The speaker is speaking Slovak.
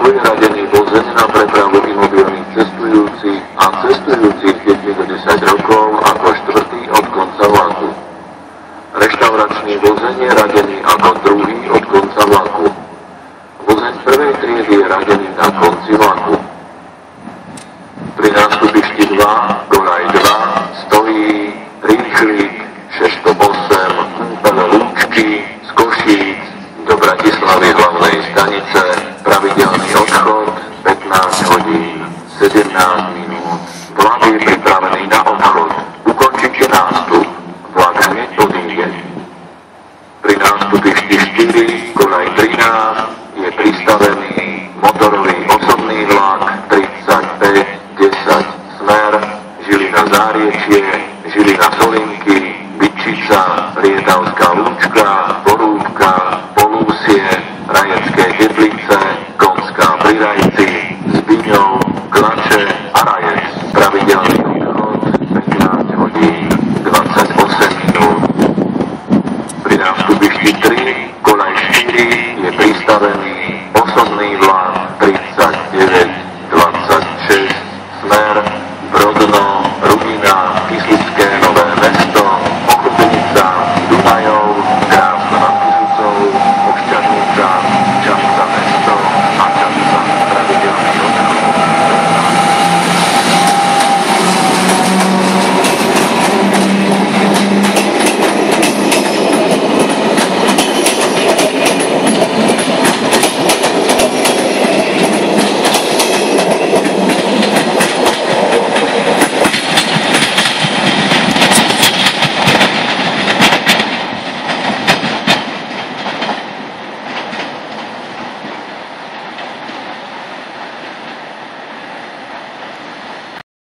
Číslovku je radený vozeň na prepravu imobilných cestujúcich a cestujúcich deťmi do 10 rokov ako štvrtý od konca vlaku. Reštauračný vozeň je radený ako druhý od konca vlaku. Vozeň prvej triedy je radený na konci vlaku. Pri nástupišti 2, Goraj 2, stojí rýchlik 608, Kúpele Lúčky z Košíc do Bratislavy hlavnej stanice, pravidelný odchod 15 hodín 17 minút.